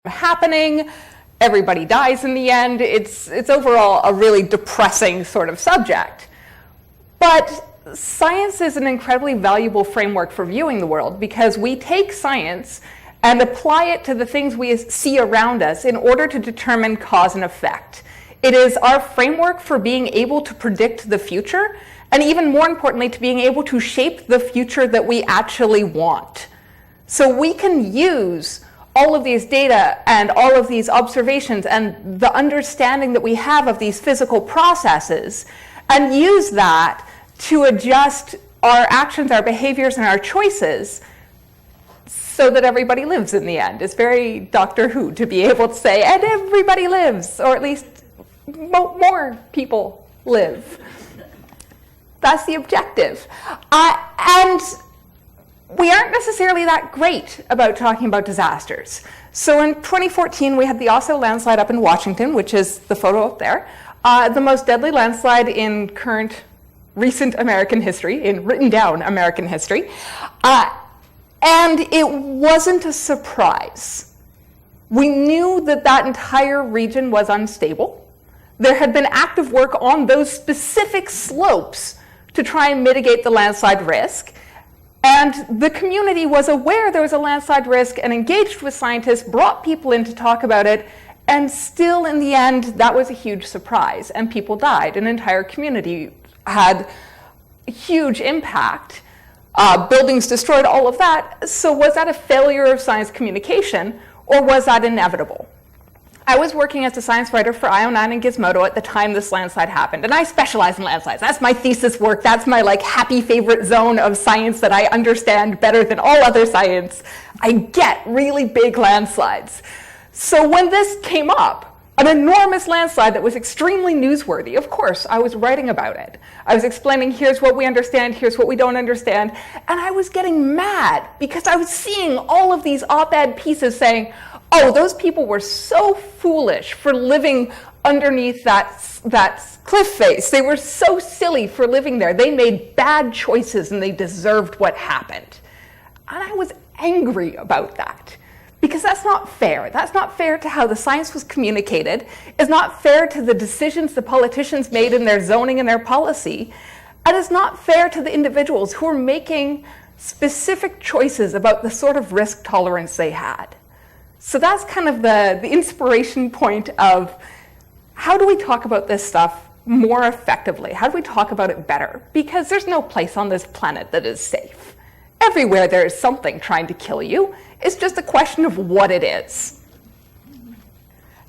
happening. Everybody dies in the end. It's overall a really depressing sort of subject. But science is an incredibly valuable framework for viewing the world because we take science and apply it to the things we see around us in order to determine cause and effect. It is our framework for being able to predict the future, and even more importantly, to being able to shape the future that we actually want. So we can use all of these data and all of these observations and the understanding that we have of these physical processes and use that to adjust our actions, our behaviors, and our choices so that everybody lives in the end. It's very Doctor Who to be able to say, and everybody lives, or at least more people live. That's the objective. And we aren't necessarily that great about talking about disasters. So in 2014, we had the Oslo landslide up in Washington, which is the photo up there, the most deadly landslide in recent American history, in written down American history. And it wasn't a surprise. We knew that that entire region was unstable. There had been active work on those specific slopes to try and mitigate the landslide risk. And the community was aware there was a landslide risk and engaged with scientists, brought people in to talk about it, and still in the end, that was a huge surprise, and people died. An entire community had a huge impact. Buildings destroyed, all of that. So was that a failure of science communication, or was that inevitable? I was working as a science writer for IO9 and Gizmodo at the time this landslide happened, and I specialize in landslides. That's my thesis work. That's my happy favorite zone of science that I understand better than all other science. I get really big landslides. So when this came up, an enormous landslide that was extremely newsworthy, of course, I was writing about it. I was explaining, here's what we understand, here's what we don't understand, and I was getting mad because I was seeing all of these op-ed pieces saying, oh, those people were so foolish for living underneath that cliff face. They were so silly for living there. They made bad choices and they deserved what happened. And I was angry about that because that's not fair. That's not fair to how the science was communicated. It's not fair to the decisions the politicians made in their zoning and their policy. And it's not fair to the individuals who are making specific choices about the sort of risk tolerance they had. So that's kind of the inspiration point of how do we talk about this stuff more effectively? How do we talk about it better? Because there's no place on this planet that is safe. Everywhere there is something trying to kill you. It's just a question of what it is.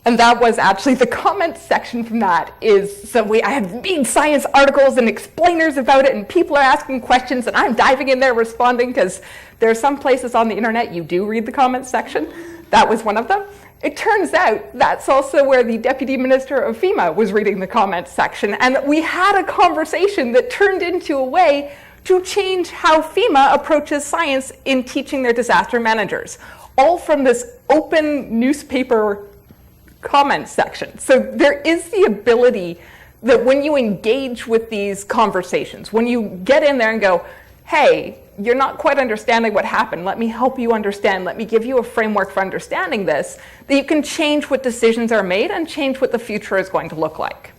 And that was actually the comment section from that I had big science articles and explainers about it, and people are asking questions, and I'm diving in there responding because there are some places on the internet you do read the comment section. That was one of them. It turns out that's also where the Deputy Minister of FEMA was reading the comments section, and we had a conversation that turned into a way to change how FEMA approaches science in teaching their disaster managers, all from this open newspaper comment section. So there is the ability that when you engage with these conversations, when you get in there and go, hey, you're not quite understanding what happened. Let me help you understand. Let me give you a framework for understanding this, that you can change what decisions are made and change what the future is going to look like.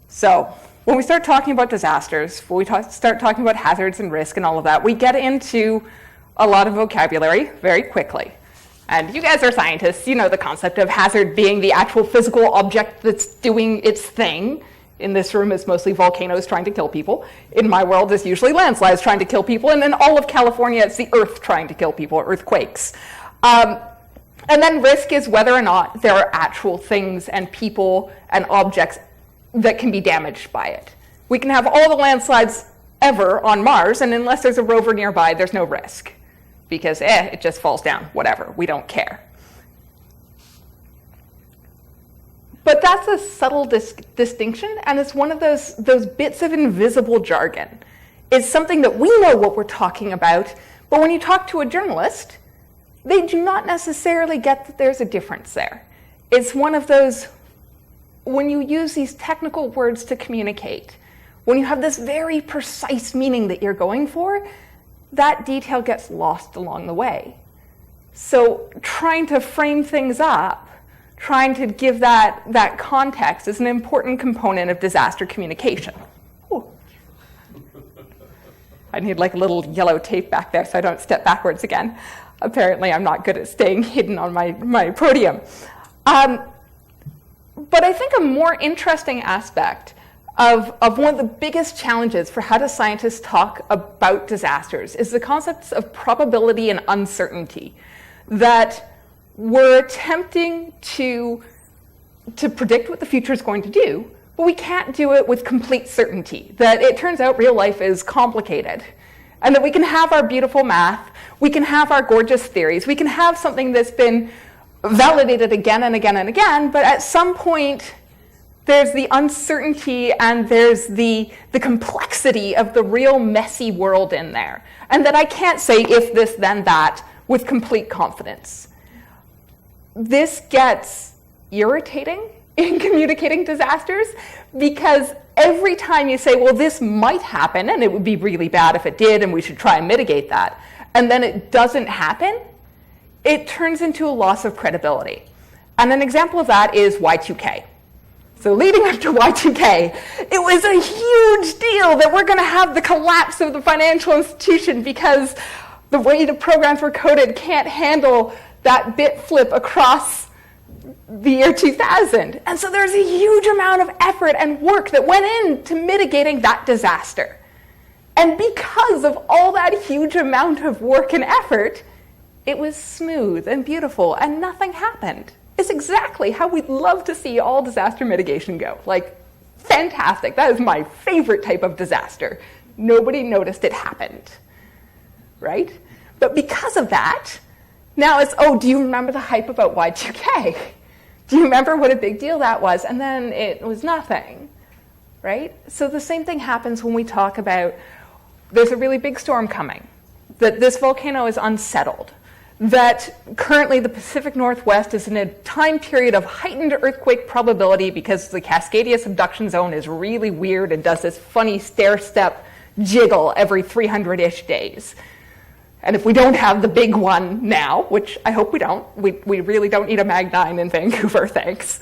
So when we start talking about disasters, when we start talking about hazards and risk and all of that, we get into a lot of vocabulary very quickly. And you guys are scientists. You know the concept of hazard being the actual physical object that's doing its thing. In this room, it's mostly volcanoes trying to kill people. In my world, it's usually landslides trying to kill people. And in all of California, it's the earth trying to kill people, earthquakes. And then risk is whether or not there are actual things and people and objects that can be damaged by it. We can have all the landslides ever on Mars, and unless there's a rover nearby, there's no risk. Because, it just falls down, whatever, we don't care. But that's a subtle distinction, and it's one of those bits of invisible jargon. It's something that we know what we're talking about, but when you talk to a journalist, they do not necessarily get that there's a difference there. It's one of those, when you use these technical words to communicate, when you have this very precise meaning that you're going for, that detail gets lost along the way. So trying to frame things up, trying to give that context is an important component of disaster communication. Ooh. I need like a little yellow tape back there so I don't step backwards again. Apparently I'm not good at staying hidden on my podium. But I think a more interesting aspect of one of the biggest challenges for how do scientists talk about disasters is the concepts of probability and uncertainty. That we're attempting to predict what the future is going to do, but we can't do it with complete certainty. That it turns out real life is complicated. And that we can have our beautiful math, we can have our gorgeous theories, we can have something that's been validated again and again and again, but at some point there's the uncertainty and there's the complexity of the real messy world in there. And that I can't say if this, then that with complete confidence. This gets irritating in communicating disasters because every time you say, well, this might happen and it would be really bad if it did and we should try and mitigate that, and then it doesn't happen, it turns into a loss of credibility. And an example of that is Y2K. So leading up to Y2K, it was a huge deal that we're going to have the collapse of the financial institution because the way the programs were coded can't handle that bit flip across the year 2000. And so there's a huge amount of effort and work that went into mitigating that disaster. And because of all that huge amount of work and effort, it was smooth and beautiful and nothing happened. It's exactly how we'd love to see all disaster mitigation go. Like, fantastic. That is my favorite type of disaster. Nobody noticed it happened, right? But because of that, now it's, oh, do you remember the hype about Y2K? Do you remember what a big deal that was? And then it was nothing, right? So the same thing happens when we talk about there's a really big storm coming, that this volcano is unsettled, that currently the Pacific Northwest is in a time period of heightened earthquake probability because the Cascadia subduction zone is really weird and does this funny stair-step jiggle every 300-ish days. And if we don't have the big one now, which I hope we don't, we really don't need a Mag 9 in Vancouver, thanks.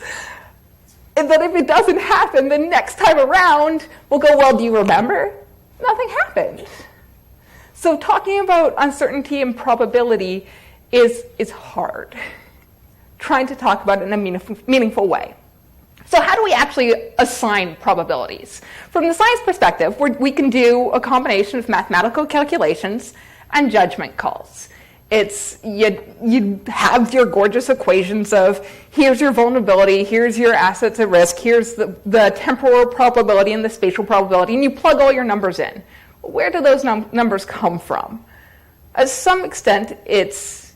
And then if it doesn't happen, the next time around, we'll go, well, do you remember? Nothing happened. So talking about uncertainty and probability is hard. Trying to talk about it in a meaningful way. So how do we actually assign probabilities? From the science perspective, we can do a combination of mathematical calculations and judgment calls. It's you have your gorgeous equations of here's your vulnerability, here's your assets at risk, here's the temporal probability and the spatial probability, and you plug all your numbers in. Where do those numbers come from? To some extent, it's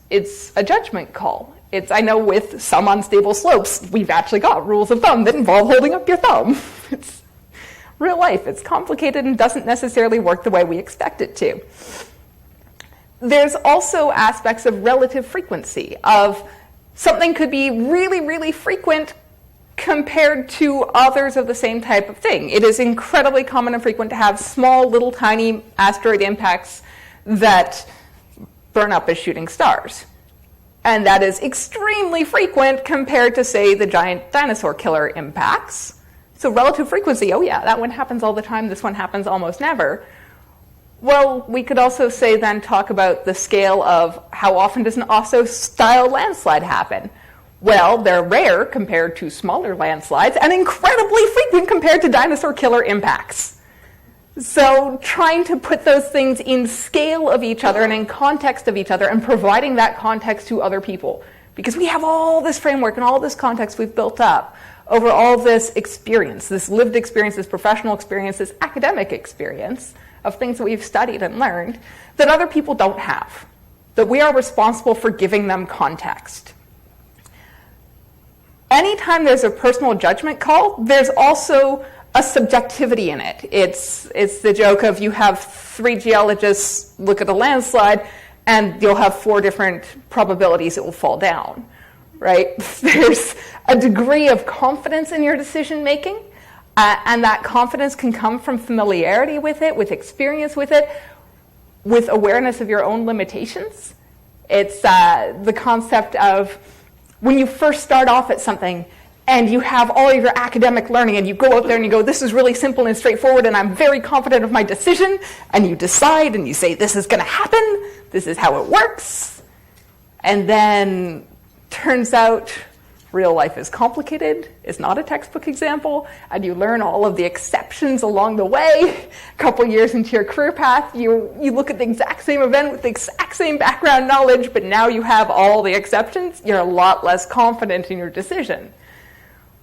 a judgment call. I know with some unstable slopes, we've actually got rules of thumb that involve holding up your thumb. It's real life. It's complicated and doesn't necessarily work the way we expect it to. There's also aspects of relative frequency, of something could be really, really frequent compared to others of the same type of thing. It is incredibly common and frequent to have small, little, tiny asteroid impacts that burn up as shooting stars. And that is extremely frequent compared to, say, the giant dinosaur killer impacts. So relative frequency, oh yeah, that one happens all the time, this one happens almost never. Well, we could also say then talk about the scale of how often does an OSO-style landslide happen? Well, they're rare compared to smaller landslides and incredibly frequent compared to dinosaur killer impacts. So trying to put those things in scale of each other and in context of each other and providing that context to other people. Because we have all this framework and all this context we've built up over all this experience, this lived experience, this professional experience, this academic experience of things that we've studied and learned that other people don't have, that we are responsible for giving them context. Anytime there's a personal judgment call, there's also a subjectivity in it. It's the joke of you have 3 geologists look at a landslide and you'll have 4 different probabilities it will fall down, right? There's a degree of confidence in your decision making, and that confidence can come from familiarity with it, with experience with it, with awareness of your own limitations. It's the concept of when you first start off at something and you have all of your academic learning and you go out there and you go, this is really simple and straightforward and I'm very confident of my decision, and you decide and you say, this is going to happen, this is how it works, and then turns out real life is complicated, it's not a textbook example, and you learn all of the exceptions along the way. A couple years into your career path, you look at the exact same event with the exact same background knowledge, but now you have all the exceptions, you're a lot less confident in your decision.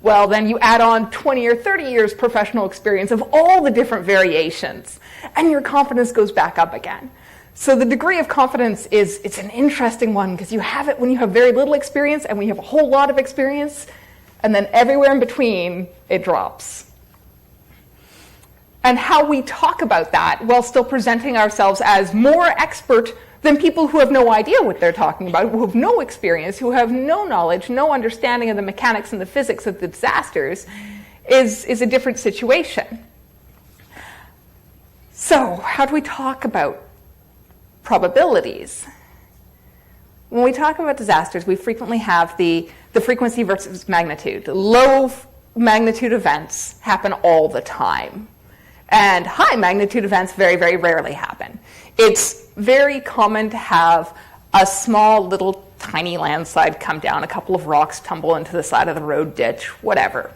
Well, then you add on 20 or 30 years professional experience of all the different variations, and your confidence goes back up again. So the degree of confidence it's an interesting one, because you have it when you have very little experience and when you have a whole lot of experience, and then everywhere in between it drops. And how we talk about that while still presenting ourselves as more expert than people who have no idea what they're talking about, who have no experience, who have no knowledge, no understanding of the mechanics and the physics of the disasters, is a different situation. So how do we talk about probabilities? When we talk about disasters, we frequently have the frequency versus magnitude. Low magnitude events happen all the time, and high magnitude events very, very rarely happen. It's very common to have a small little tiny landslide come down, a couple of rocks tumble into the side of the road ditch, whatever.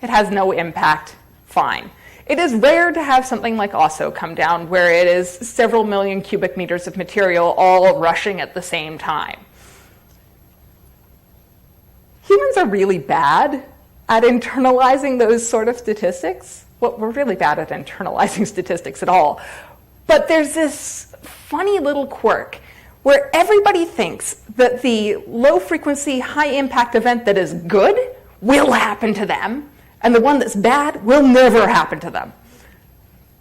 It has no impact, fine. It is rare to have something like Oso come down, where it is several million cubic meters of material all rushing at the same time. Humans are really bad at internalizing those sort of statistics. Well, we're really bad at internalizing statistics at all. But there's this funny little quirk where everybody thinks that the low-frequency, high-impact event that is good will happen to them, and the one that's bad will never happen to them.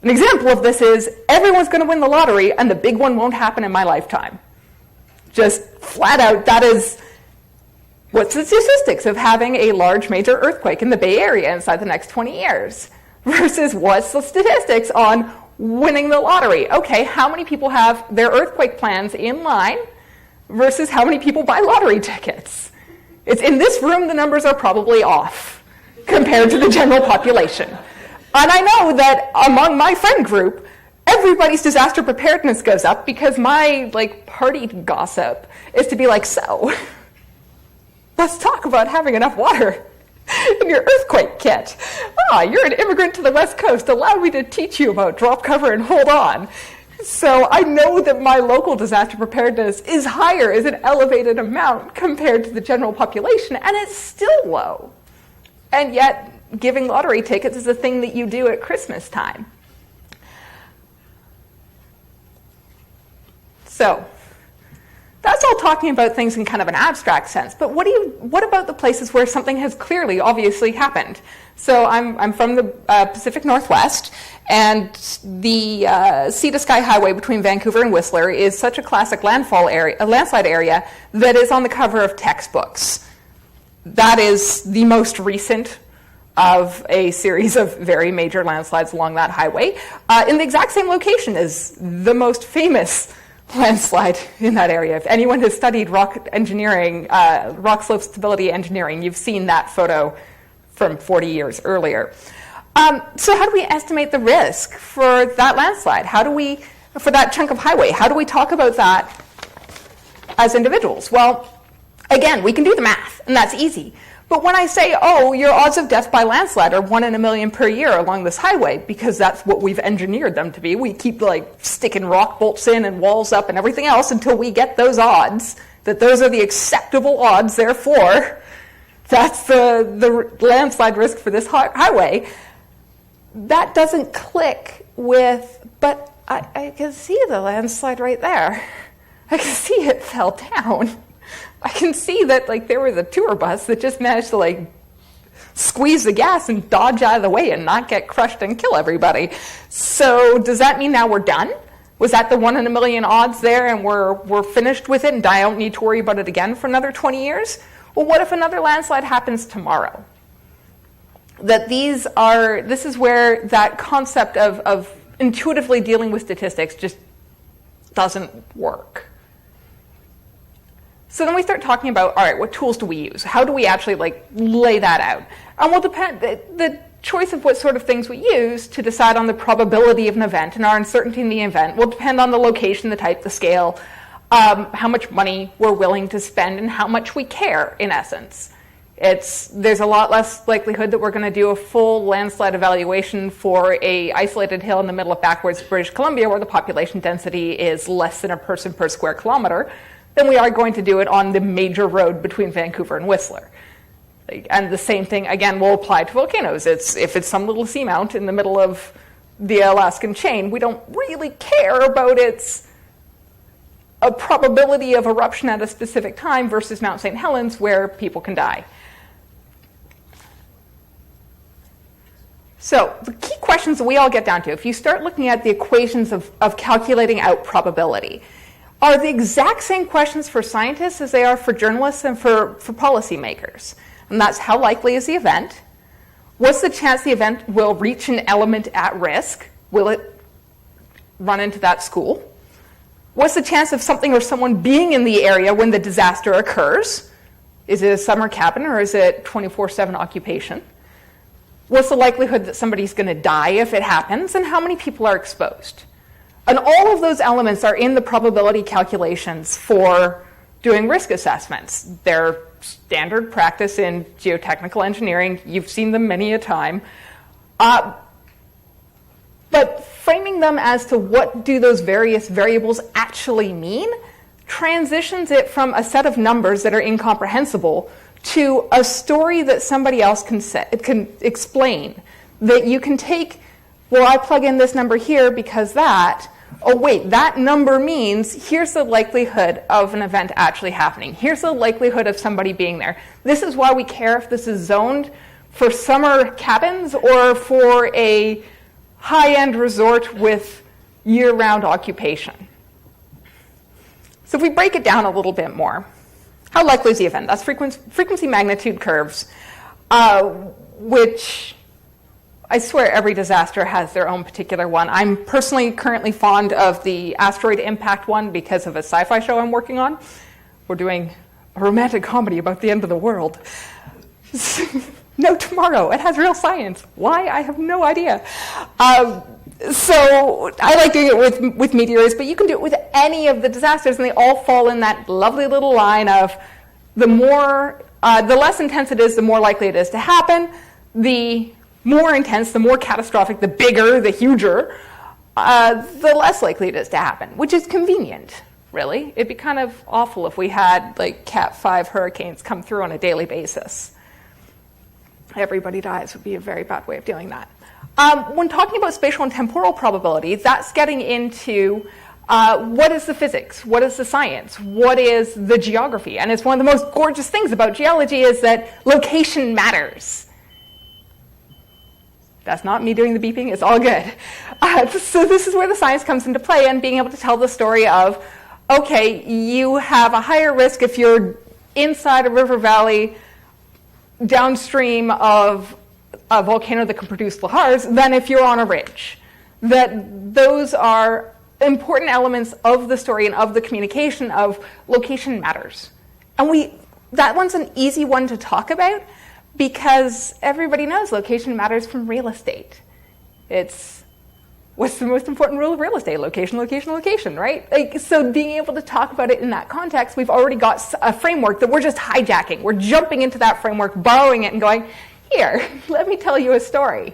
An example of this is everyone's going to win the lottery, and the big one won't happen in my lifetime. Just flat out, that is what's the statistics of having a large major earthquake in the Bay Area inside the next 20 years versus what's the statistics on winning the lottery. Okay, how many people have their earthquake plans in line versus how many people buy lottery tickets? It's in this room, the numbers are probably off compared to the general population. And I know that among my friend group, everybody's disaster preparedness goes up because my party gossip is to be like, so let's talk about having enough water in your earthquake kit. You're an immigrant to the West Coast. Allow me to teach you about drop cover and hold on. So I know that my local disaster preparedness is higher, is an elevated amount compared to the general population, and it's still low. And yet, giving lottery tickets is a thing that you do at Christmas time. So that's all talking about things in kind of an abstract sense, but what about the places where something has clearly, obviously happened? So I'm from the Pacific Northwest, and the Sea to Sky Highway between Vancouver and Whistler is such a classic landslide area that is on the cover of textbooks. That is the most recent of a series of very major landslides along that highway, in the exact same location as the most famous landslide in that area. If anyone has studied rock engineering, rock slope stability engineering, you've seen that photo from 40 years earlier. So how do we estimate the risk for that landslide? For that chunk of highway, how do we talk about that as individuals? Well, again, we can do the math, and that's easy. But when I say, your odds of death by landslide are 1 in a million per year along this highway, because that's what we've engineered them to be. We keep sticking rock bolts in and walls up and everything else until we get those odds, that those are the acceptable odds, therefore, that's the landslide risk for this highway. That doesn't click with, but I can see the landslide right there. I can see it fell down. I can see that there was a tour bus that just managed to squeeze the gas and dodge out of the way and not get crushed and kill everybody. So does that mean now we're done? Was that the 1 in a million odds there and we're finished with it and I don't need to worry about it again for another 20 years? Well, what if another landslide happens tomorrow? This is where that concept of intuitively dealing with statistics just doesn't work. So then we start talking about, all right, what tools do we use? How do we actually lay that out? And we'll depend, the choice of what sort of things we use to decide on the probability of an event and our uncertainty in the event will depend on the location, the type, the scale, how much money we're willing to spend, and how much we care, in essence. There's a lot less likelihood that we're going to do a full landslide evaluation for a isolated hill in the middle of backwards British Columbia where the population density is less than a person per square kilometer than we are going to do it on the major road between Vancouver and Whistler. And the same thing, again, will apply to volcanoes. If it's some little seamount in the middle of the Alaskan chain, we don't really care about a probability of eruption at a specific time versus Mount St. Helens where people can die. So the key questions that we all get down to, if you start looking at the equations of calculating out probability, are the exact same questions for scientists as they are for journalists and for policymakers. And that's, how likely is the event? What's the chance the event will reach an element at risk? Will it run into that school? What's the chance of something or someone being in the area when the disaster occurs? Is it a summer cabin or is it 24/7 occupation? What's the likelihood that somebody's going to die if it happens, and how many people are exposed? And all of those elements are in the probability calculations for doing risk assessments. They're standard practice in geotechnical engineering. You've seen them many a time. But framing them as to what do those various variables actually mean transitions it from a set of numbers that are incomprehensible to a story that somebody else can explain. That you can take, well, I plug in this number here because oh wait, that number means here's the likelihood of an event actually happening. Here's the likelihood of somebody being there. This is why we care if this is zoned for summer cabins or for a high-end resort with year-round occupation. So if we break it down a little bit more, how likely is the event? That's frequency magnitude curves, which I swear every disaster has their own particular one. I'm personally currently fond of the asteroid impact one because of a sci-fi show I'm working on. We're doing a romantic comedy about the end of the world. No, tomorrow. It has real science. Why? I have no idea. So I like doing it with meteors, but you can do it with any of the disasters, and they all fall in that lovely little line of the less intense it is, the more likely it is to happen. The more intense, the more catastrophic, the bigger, the huger, the less likely it is to happen, which is convenient, really. It'd be kind of awful if we had Cat 5 hurricanes come through on a daily basis. Everybody dies would be a very bad way of doing that. When talking about spatial and temporal probability, that's getting into what is the physics, what is the science, what is the geography. And it's one of the most gorgeous things about geology is that location matters. That's not me doing the beeping, it's all good. So this is where the science comes into play and being able to tell the story of, okay, you have a higher risk if you're inside a river valley downstream of a volcano that can produce lahars than if you're on a ridge. That those are important elements of the story and of the communication of location matters. And that one's an easy one to talk about because everybody knows location matters from real estate. What's the most important rule of real estate? Location, location, location, right? So being able to talk about it in that context, we've already got a framework that we're just hijacking. We're jumping into that framework, borrowing it and going, here, let me tell you a story.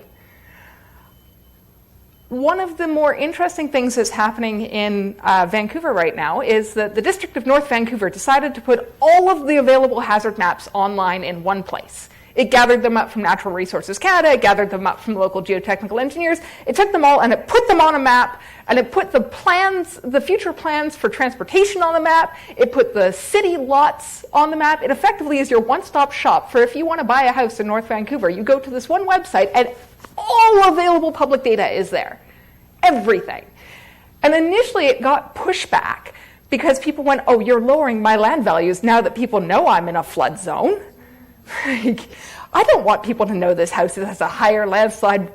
One of the more interesting things that's happening in Vancouver right now is that the District of North Vancouver decided to put all of the available hazard maps online in one place. It gathered them up from Natural Resources Canada, it gathered them up from local geotechnical engineers, it took them all and it put them on a map, and it put the future plans for transportation on the map, it put the city lots on the map. It effectively is your one-stop shop for if you want to buy a house in North Vancouver. You go to this one website and all available public data is there. Everything. And initially it got pushback because people went, oh, you're lowering my land values now that people know I'm in a flood zone. I don't want people to know this house has a higher landslide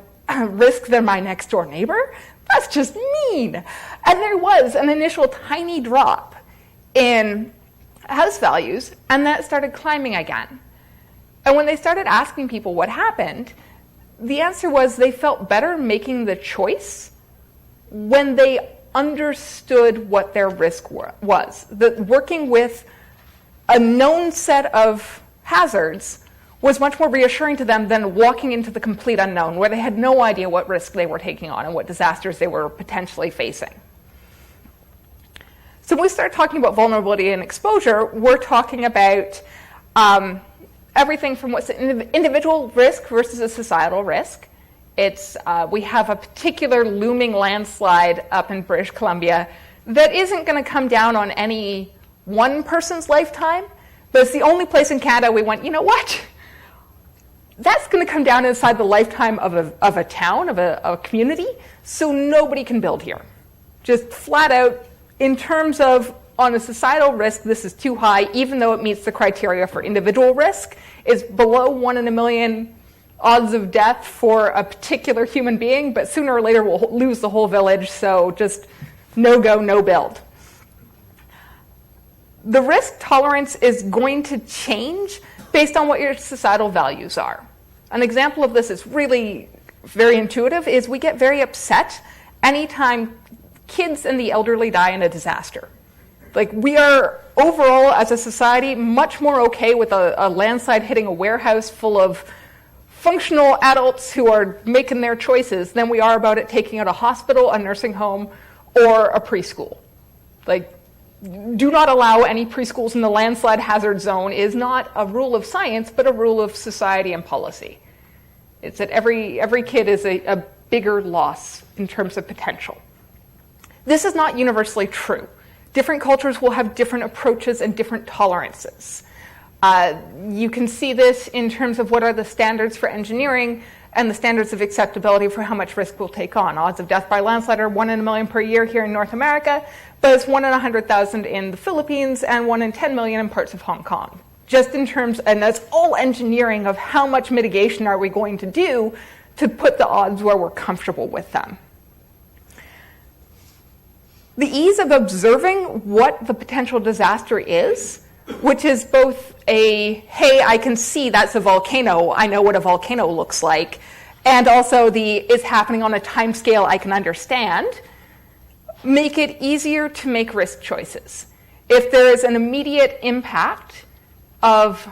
risk than my next door neighbor. That's just mean. And there was an initial tiny drop in house values, and that started climbing again. And when they started asking people what happened, the answer was they felt better making the choice when they understood what their risk was. That working with a known set of hazards was much more reassuring to them than walking into the complete unknown, where they had no idea what risk they were taking on and what disasters they were potentially facing. So when we start talking about vulnerability and exposure, we're talking about everything from what's an individual risk versus a societal risk. We have a particular looming landslide up in British Columbia that isn't going to come down on any one person's lifetime, but it's the only place in Canada we went, you know what? That's going to come down inside the lifetime of a town, of a community, so nobody can build here. Just flat out, in terms of on a societal risk, this is too high, even though it meets the criteria for individual risk. It's below 1 in a million odds of death for a particular human being, but sooner or later we'll lose the whole village, so just no go, no build. The risk tolerance is going to change based on what your societal values are. An example of this is really very intuitive, is we get very upset anytime kids and the elderly die in a disaster. Like, we are overall as a society much more okay with a landslide hitting a warehouse full of functional adults who are making their choices than we are about it taking out a hospital, a nursing home, or a preschool. Like, do not allow any preschools in the landslide hazard zone is not a rule of science, but a rule of society and policy. It's that every kid is a bigger loss in terms of potential. This is not universally true. Different cultures will have different approaches and different tolerances. You can see this in terms of what are the standards for engineering and the standards of acceptability for how much risk we'll take on. Odds of death by landslide are 1 in a million per year here in North America, but it's 1 in 100,000 in the Philippines and 1 in 10 million in parts of Hong Kong. Just in terms, and that's all engineering of how much mitigation are we going to do to put the odds where we're comfortable with them. The ease of observing what the potential disaster is, which is both hey, I can see that's a volcano, I know what a volcano looks like, and also it's happening on a time scale I can understand, make it easier to make risk choices. If there is an immediate impact of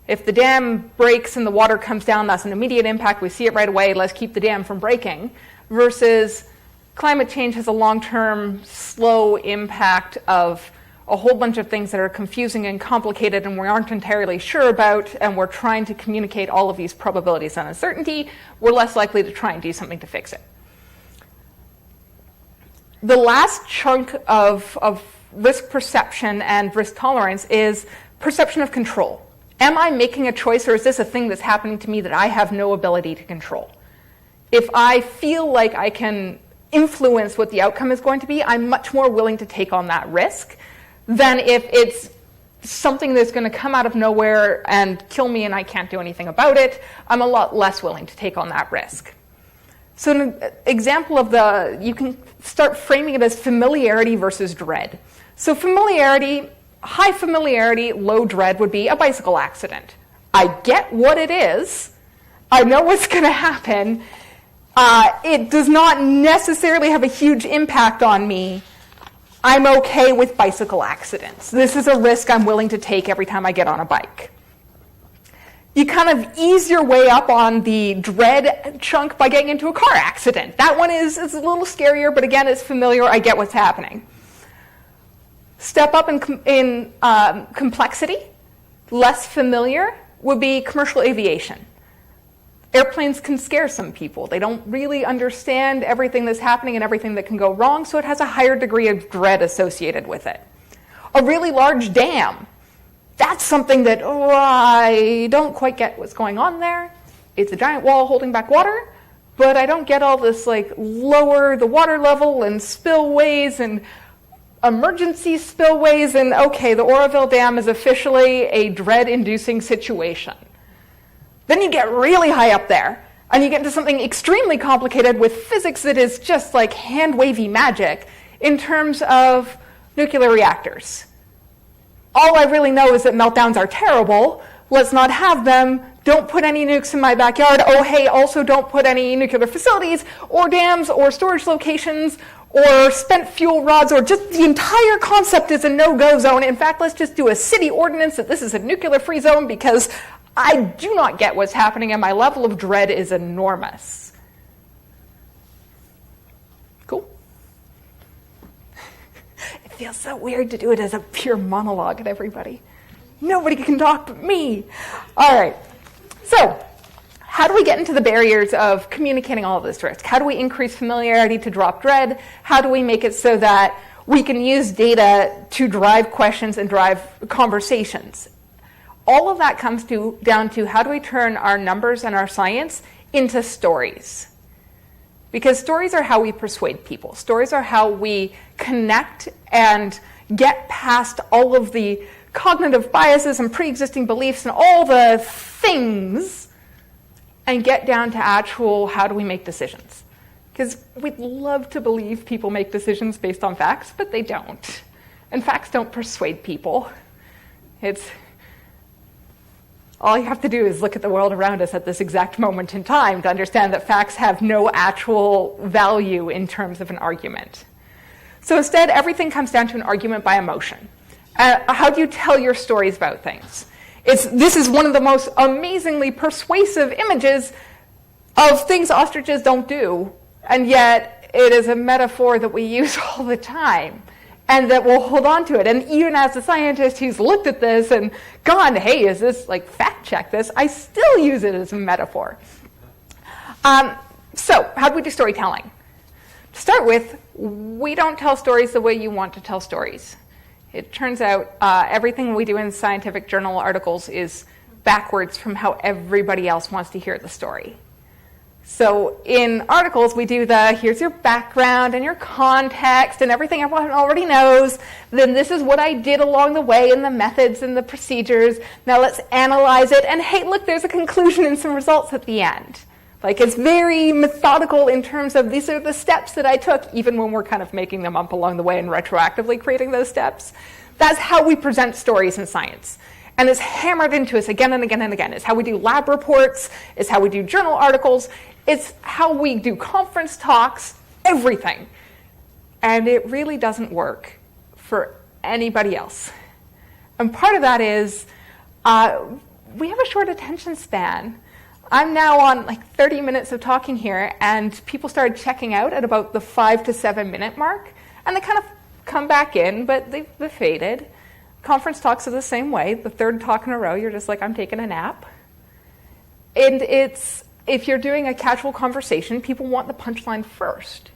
if the dam breaks and the water comes down, that's an immediate impact, we see it right away, let's keep the dam from breaking, versus climate change has a long-term, slow impact of a whole bunch of things that are confusing and complicated and we aren't entirely sure about, and we're trying to communicate all of these probabilities and uncertainty, we're less likely to try and do something to fix it. The last chunk of risk perception and risk tolerance is perception of control. Am I making a choice, or is this a thing that's happening to me that I have no ability to control? If I feel like I can influence what the outcome is going to be, I'm much more willing to take on that risk than if it's something that's going to come out of nowhere and kill me and I can't do anything about it. I'm a lot less willing to take on that risk. So an example of you can start framing it as familiarity versus dread. So familiarity, high familiarity, low dread would be a bicycle accident. I get what it is. I know what's going to happen. It does not necessarily have a huge impact on me. I'm okay with bicycle accidents. This is a risk I'm willing to take every time I get on a bike. You kind of ease your way up on the dread chunk by getting into a car accident. That one is a little scarier, but again, it's familiar. I get what's happening. Step up in complexity, less familiar, would be commercial aviation. Airplanes can scare some people. They don't really understand everything that's happening and everything that can go wrong, so it has a higher degree of dread associated with it. A really large dam, that's something that, I don't quite get what's going on there. It's a giant wall holding back water, but I don't get all this lower the water level and spillways and emergency spillways, and okay, the Oroville Dam is officially a dread-inducing situation. Then you get really high up there, and you get into something extremely complicated with physics that is just like hand-wavy magic in terms of nuclear reactors. All I really know is that meltdowns are terrible. Let's not have them. Don't put any nukes in my backyard. Oh, hey, also don't put any nuclear facilities or dams or storage locations or spent fuel rods, or just the entire concept is a no-go zone. In fact, let's just do a city ordinance that this is a nuclear-free zone, because I do not get what's happening and my level of dread is enormous. Cool? It feels so weird to do it as a pure monologue at everybody. Nobody can talk but me. All right. So, how do we get into the barriers of communicating all of this risk? How do we increase familiarity to drop dread? How do we make it so that we can use data to drive questions and drive conversations? All of that comes down to how do we turn our numbers and our science into stories? Because stories are how we persuade people. Stories are how we connect and get past all of the cognitive biases and pre-existing beliefs and all the things and get down to actual how do we make decisions. Because we'd love to believe people make decisions based on facts, but they don't. And facts don't persuade people. All you have to do is look at the world around us at this exact moment in time to understand that facts have no actual value in terms of an argument. So instead, everything comes down to an argument by emotion. How do you tell your stories about things? This is one of the most amazingly persuasive images of things ostriches don't do, and yet it is a metaphor that we use all the time, and that we'll hold on to it. And even as a scientist who's looked at this and gone, hey, is this, fact check this, I still use it as a metaphor. So, how do we do storytelling? To start with, we don't tell stories the way you want to tell stories. It turns out everything we do in scientific journal articles is backwards from how everybody else wants to hear the story. So in articles, we do here's your background and your context and everything everyone already knows. Then this is what I did along the way and the methods and the procedures. Now let's analyze it. And hey, look, there's a conclusion and some results at the end. It's very methodical in terms of these are the steps that I took, even when we're kind of making them up along the way and retroactively creating those steps. That's how we present stories in science. And it's hammered into us again and again and again. It's how we do lab reports. It's how we do journal articles. It's how we do conference talks, everything. And it really doesn't work for anybody else. And part of that is we have a short attention span. I'm now on 30 minutes of talking here, and people started checking out at about the 5 to 7 minute mark, and they kind of come back in, but they've faded. Conference talks are the same way. The third talk in a row, you're just I'm taking a nap. And if you're doing a casual conversation, people want the punchline first.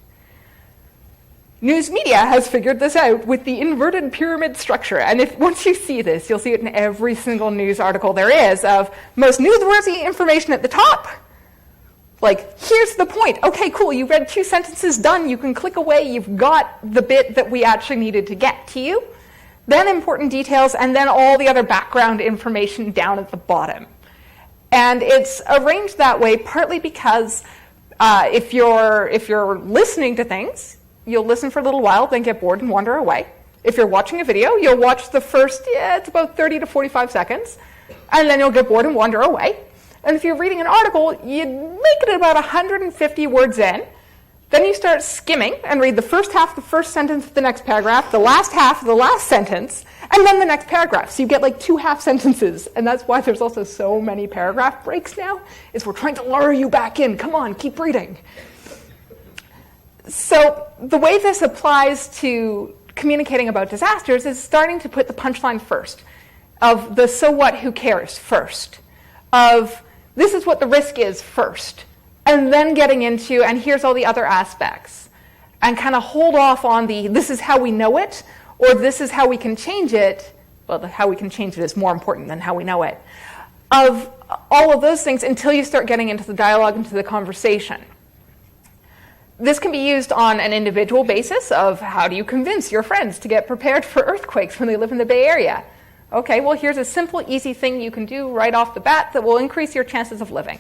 News media has figured this out with the inverted pyramid structure. And once you see this, you'll see it in every single news article there is of most newsworthy information at the top. Here's the point. Okay, cool, you read 2 sentences, done. You can click away. You've got the bit that we actually needed to get to you. Then important details, and then all the other background information down at the bottom. And it's arranged that way partly because if you're listening to things, you'll listen for a little while, then get bored and wander away. If you're watching a video, you'll watch the first, it's about 30 to 45 seconds, and then you'll get bored and wander away. And if you're reading an article, you make it about 150 words in, then you start skimming and read the first half of the first sentence of the next paragraph, the last half of the last sentence, and then the next paragraph. So you get 2 half sentences, and that's why there's also so many paragraph breaks now, is we're trying to lure you back in. Come on, keep reading. So the way this applies to communicating about disasters is starting to put the punchline first, of the so what, who cares first, of this is what the risk is first, and then getting into, and here's all the other aspects, and kind of hold off on this is how we know it, or this is how we can change it. Well, how we can change it is more important than how we know it. Of all of those things until you start getting into the dialogue, into the conversation. This can be used on an individual basis of how do you convince your friends to get prepared for earthquakes when they live in the Bay Area? Okay, well, here's a simple, easy thing you can do right off the bat that will increase your chances of living.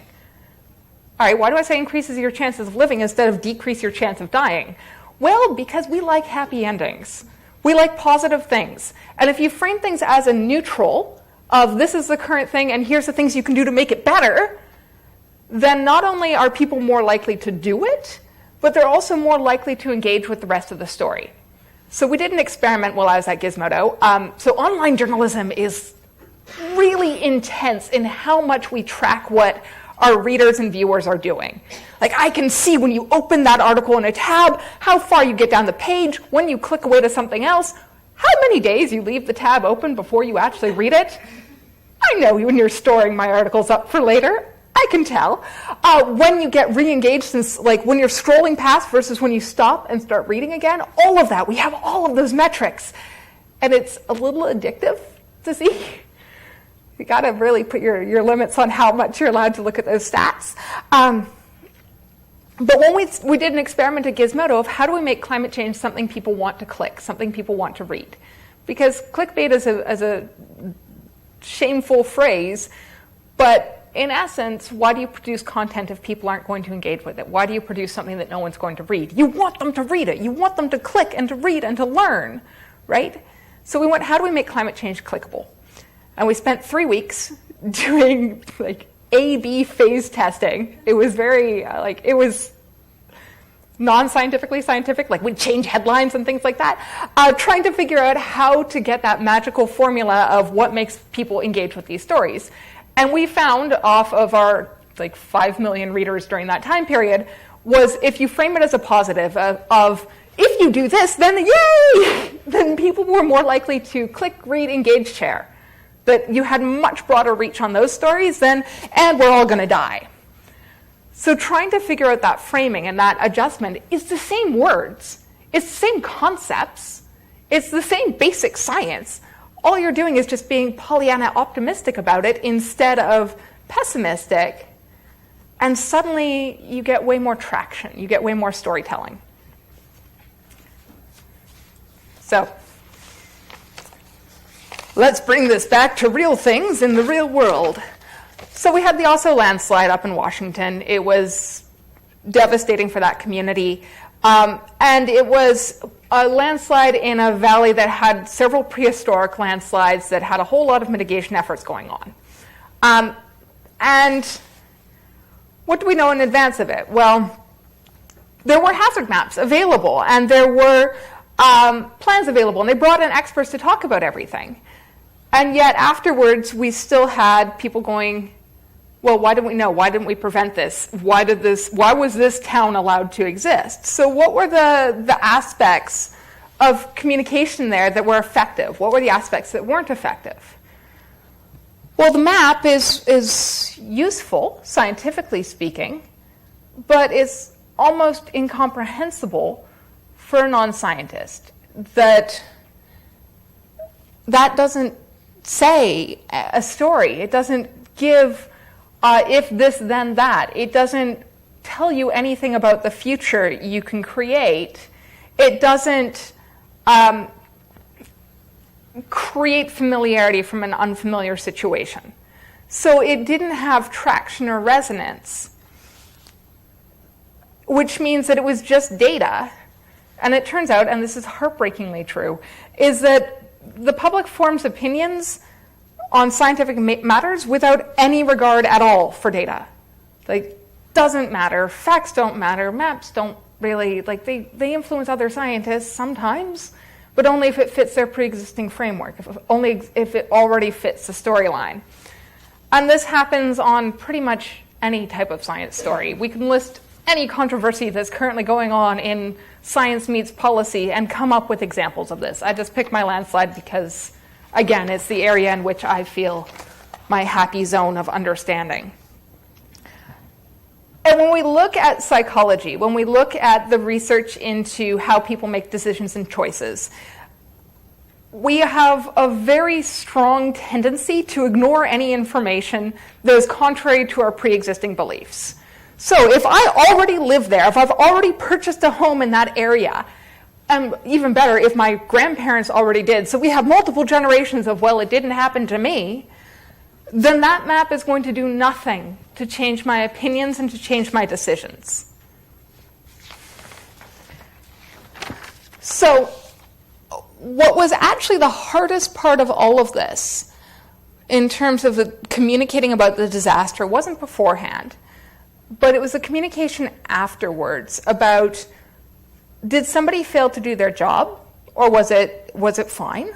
All right, why do I say increases your chances of living instead of decrease your chance of dying? Well, because we like happy endings. We like positive things. And if you frame things as a neutral of this is the current thing and here's the things you can do to make it better, then not only are people more likely to do it, but they're also more likely to engage with the rest of the story. So we did an experiment while I was at Gizmodo. So online journalism is really intense in how much we track what our readers and viewers are doing. Like, I can see when you open that article in a tab, how far you get down the page, when you click away to something else, how many days you leave the tab open before you actually read it. I know when you're storing my articles up for later. I can tell. When you get re-engaged, like when you're scrolling past versus when you stop and start reading again, all of that. We have all of those metrics. And it's a little addictive to see. You got to really put your limits on how much you're allowed to look at those stats. But when we did an experiment at Gizmodo of how do we make climate change something people want to click, something people want to read. Because clickbait is a shameful phrase, but in essence, why do you produce content if people aren't going to engage with it? Why do you produce something that no one's going to read? You want them to read it. You want them to click and to read and to learn, right? So we went, how do we make climate change clickable? And we spent 3 weeks doing like A/B phase testing. It was very, it was non-scientifically scientific, like we'd change headlines and things like that, trying to figure out how to get that magical formula of what makes people engage with these stories. And we found off of our 5 million readers during that time period was if you frame it as a positive of if you do this, then yay, then people were more likely to click, read, engage, share. That you had much broader reach on those stories than, and we're all going to die. So trying to figure out that framing and that adjustment is the same words. It's the same concepts. It's the same basic science. All you're doing is just being Pollyanna optimistic about it instead of pessimistic. And suddenly you get way more traction. You get way more storytelling. So let's bring this back to real things in the real world. So we had the also landslide up in Washington. It was devastating for that community. And it was a landslide in a valley that had several prehistoric landslides that had a whole lot of mitigation efforts going on. And what do we know in advance of it? Well, there were hazard maps available, and there were plans available, and they brought in experts to talk about everything. And yet afterwards, we still had people going, well, why didn't we know? Why didn't we prevent this? Why was this town allowed to exist? So what were the aspects of communication there that were effective? What were the aspects that weren't effective? Well, the map is useful, scientifically speaking, but it's almost incomprehensible for a non-scientist. That doesn't say a story. It doesn't give if this, then that. It doesn't tell you anything about the future you can create. It doesn't create familiarity from an unfamiliar situation. So it didn't have traction or resonance, which means that it was just data. And it turns out, and this is heartbreakingly true, is that the public forms opinions on scientific matters without any regard at all for data. Doesn't matter. Facts don't matter. Maps don't really, they influence other scientists sometimes, but only if it fits their pre-existing framework, only if it already fits the storyline. And this happens on pretty much any type of science story. We can list any controversy that's currently going on in science meets policy and come up with examples of this. I just picked my landslide because, again, it's the area in which I feel my happy zone of understanding. And when we look at psychology, when we look at the research into how people make decisions and choices, we have a very strong tendency to ignore any information that is contrary to our pre-existing beliefs. So if I already live there, if I've already purchased a home in that area, and even better, if my grandparents already did, so we have multiple generations of, well, it didn't happen to me, then that map is going to do nothing to change my opinions and to change my decisions. So what was actually the hardest part of all of this, in terms of communicating about the disaster, wasn't beforehand, but it was the communication afterwards about, did somebody fail to do their job, or was it fine?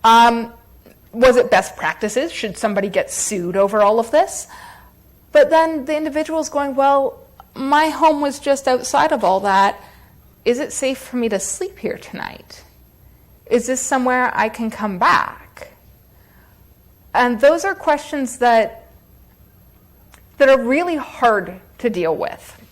Was it best practices? Should somebody get sued over all of this? But then the individual's going, well, my home was just outside of all that. Is it safe for me to sleep here tonight? Is this somewhere I can come back? And those are questions that are really hard to deal with.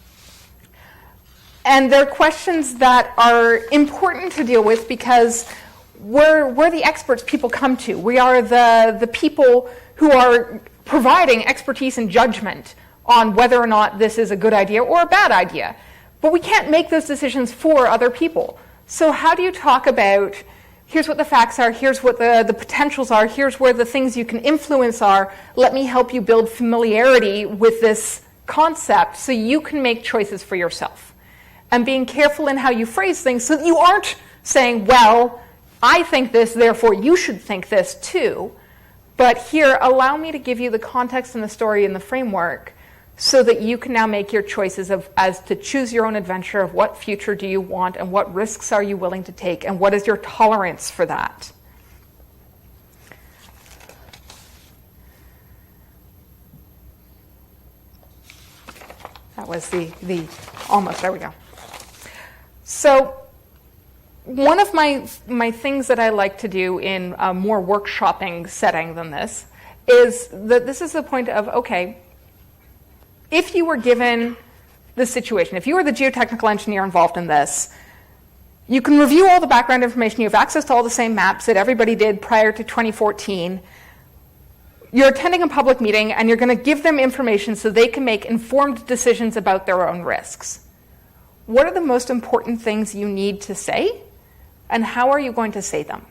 And they're questions that are important to deal with because we're the experts people come to. We are the people who are providing expertise and judgment on whether or not this is a good idea or a bad idea. But we can't make those decisions for other people. So how do you talk about, here's what the facts are, here's what the potentials are, here's where the things you can influence are, let me help you build familiarity with this concept so you can make choices for yourself. And being careful in how you phrase things so that you aren't saying, well, I think this, therefore you should think this too. But here, allow me to give you the context and the story and the framework so that you can now make your choices as to choose your own adventure of what future do you want and what risks are you willing to take and what is your tolerance for that. That was the almost, there we go. So one of my things that I like to do in a more workshopping setting than this is that this is the point of, okay, if you were given the situation, if you were the geotechnical engineer involved in this, you can review all the background information, you have access to all the same maps that everybody did prior to 2014, you're attending a public meeting and you're going to give them information so they can make informed decisions about their own risks. What are the most important things you need to say? And how are you going to say them?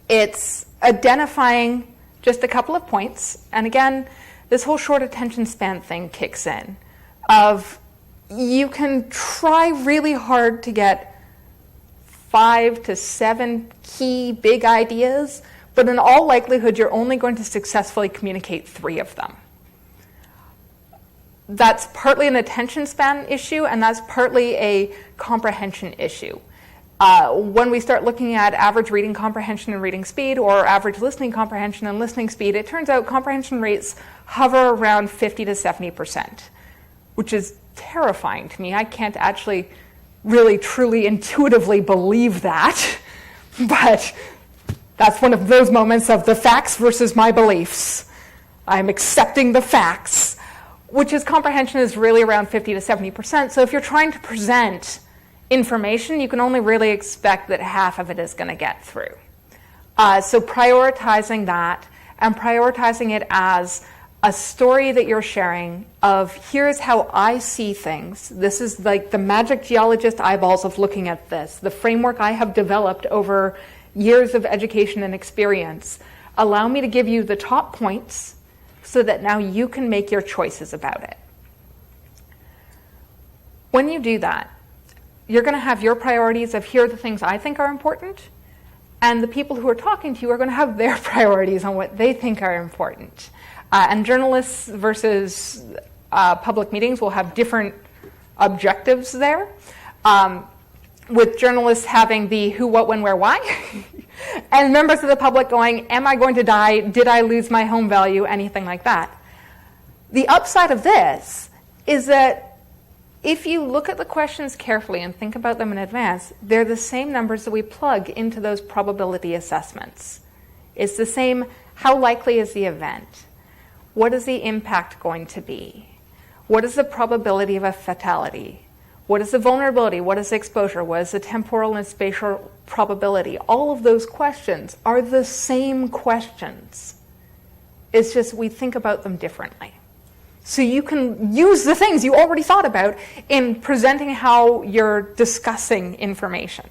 It's identifying just a couple of points. And again, this whole short attention span thing kicks in. Of you can try really hard to get 5 to 7 key big ideas, but in all likelihood, you're only going to successfully communicate 3 of them. That's partly an attention span issue, and that's partly a comprehension issue. When we start looking at average reading comprehension and reading speed, or average listening comprehension and listening speed, it turns out comprehension rates hover around 50 to 70%, which is terrifying to me. I can't actually really, truly, intuitively believe that, but that's one of those moments of the facts versus my beliefs. I'm accepting the facts, which is comprehension is really around 50 to 70%. So if you're trying to present information, you can only really expect that half of it is going to get through. So prioritizing that and prioritizing it as a story that you're sharing of here's how I see things. This is like the magic geologist eyeballs of looking at this, the framework I have developed over years of education and experience. Allow me to give you the top points so that now you can make your choices about it. When you do that, you're going to have your priorities of here are the things I think are important, and the people who are talking to you are going to have their priorities on what they think are important. And journalists versus public meetings will have different objectives there. With journalists having the who, what, when, where, why, and members of the public going, am I going to die? Did I lose my home value? Anything like that. The upside of this is that if you look at the questions carefully and think about them in advance, they're the same numbers that we plug into those probability assessments. It's the same, how likely is the event? What is the impact going to be? What is the probability of a fatality? What is the vulnerability? What is the exposure? What is the temporal and spatial probability? All of those questions are the same questions. It's just we think about them differently. So you can use the things you already thought about in presenting how you're discussing information.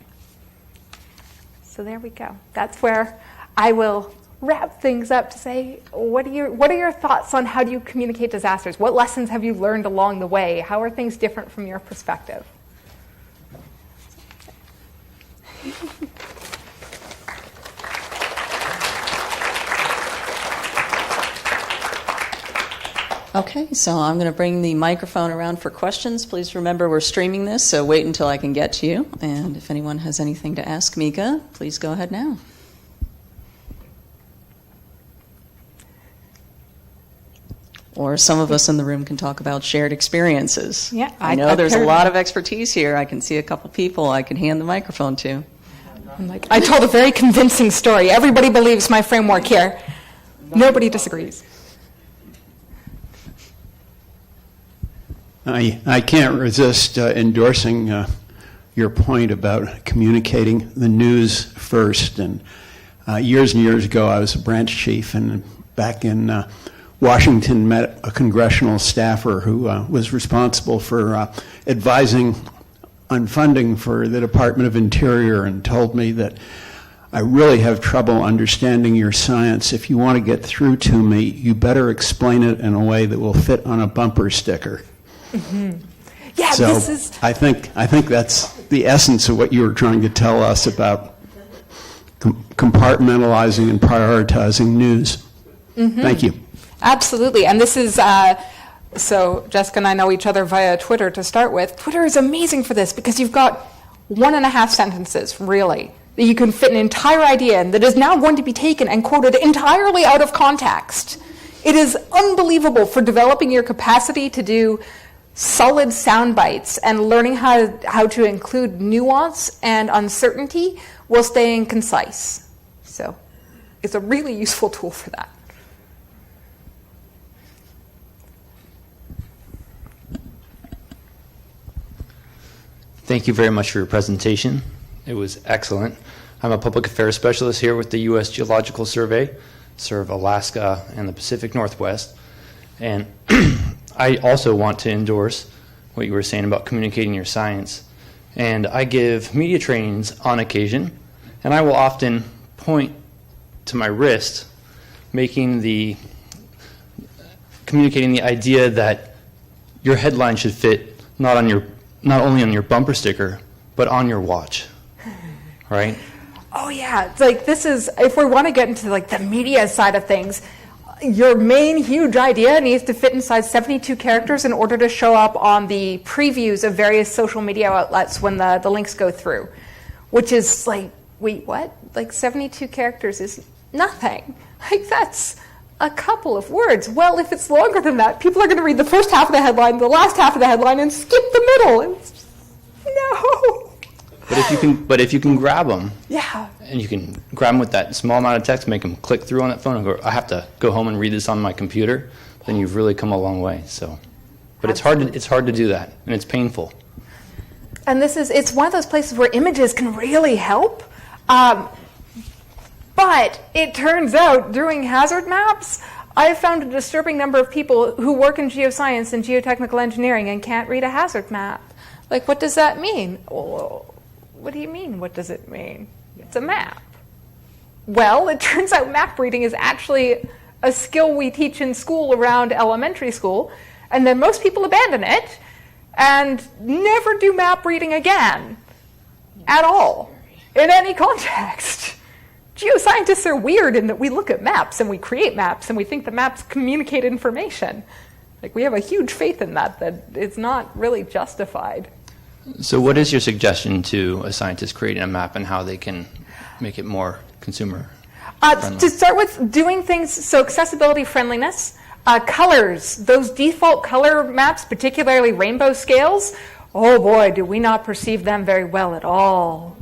So there we go. That's where I will wrap things up to say, what are your thoughts on how do you communicate disasters? What lessons have you learned along the way? How are things different from your perspective? Okay, so I'm going to bring the microphone around for questions. Please remember we're streaming this, so wait until I can get to you. And if anyone has anything to ask Mika, please go ahead now. Or some of us in the room can talk about shared experiences. Yeah, I know there's a lot of expertise here. I can see a couple people I can hand the microphone to. I told a very convincing story. Everybody believes my framework here. Nobody disagrees. I can't resist endorsing your point about communicating the news first. And years and years ago, I was a branch chief, and back in Washington, met a congressional staffer who was responsible for advising on funding for the Department of Interior, and told me that I really have trouble understanding your science. If you want to get through to me, you better explain it in a way that will fit on a bumper sticker. Mm-hmm. Yeah, so this is. I think that's the essence of what you were trying to tell us about compartmentalizing and prioritizing news. Mm-hmm. Thank you. Absolutely, and this is. So Jessica and I know each other via Twitter to start with. Twitter is amazing for this because you've got 1.5 sentences, really, that you can fit an entire idea in that is now going to be taken and quoted entirely out of context. It is unbelievable for developing your capacity to do solid sound bites and learning how to include nuance and uncertainty while staying concise. So it's a really useful tool for that. Thank you very much for your presentation. It was excellent. I'm a public affairs specialist here with the U.S. Geological Survey, serve Alaska and the Pacific Northwest. And I also want to endorse what you were saying about communicating your science. And I give media trainings on occasion, and I will often point to my wrist, communicating the idea that your headline should fit not only on your bumper sticker, but on your watch, right? Oh yeah, it's like this is, if we want to get into like the media side of things, your main huge idea needs to fit inside 72 characters in order to show up on the previews of various social media outlets when the links go through, which is like, wait, what? Like 72 characters is nothing. Like that's a couple of words. Well, if it's longer than that, people are going to read the first half of the headline, the last half of the headline, and skip the middle. It's, no. But if you can grab them, yeah, and you can grab them with that small amount of text, make them click through on that phone, and go, I have to go home and read this on my computer, then you've really come a long way. So, but it's hard to do that, and it's painful. And it's one of those places where images can really help. But it turns out doing hazard maps, I've found a disturbing number of people who work in geoscience and geotechnical engineering and can't read a hazard map. Like, what does that mean? Oh, what do you mean, what does it mean? It's a map. Well, it turns out map reading is actually a skill we teach in school around elementary school, and then most people abandon it and never do map reading again at all in any context. Geoscientists are weird in that we look at maps and we create maps and we think the maps communicate information. Like, we have a huge faith in that it's not really justified. So what is your suggestion to a scientist creating a map and how they can make it more consumer friendly? To start with, doing things, so accessibility, friendliness, colors, those default color maps, particularly rainbow scales, oh boy, do we not perceive them very well at all.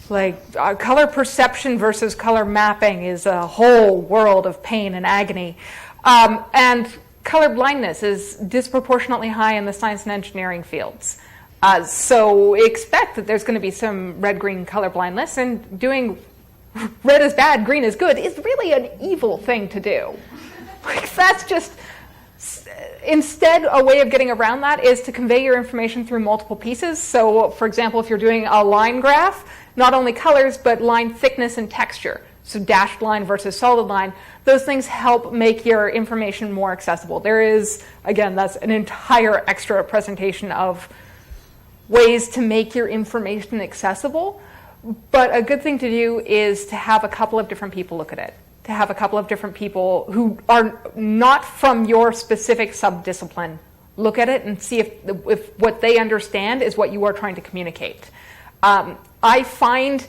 Like, color perception versus color mapping is a whole world of pain and agony. And color blindness is disproportionately high in the science and engineering fields. So expect that there's going to be some red-green color blindness, and doing red is bad, green is good is really an evil thing to do. Like, that's just, instead, a way of getting around that is to convey your information through multiple pieces. So, for example, if you're doing a line graph, not only colors, but line thickness and texture. So dashed line versus solid line. Those things help make your information more accessible. There is, again, that's an entire extra presentation of ways to make your information accessible. But a good thing to do is to have a couple of different people look at it. to have a couple of different people who are not from your specific subdiscipline look at it and see if what they understand is what you are trying to communicate. I find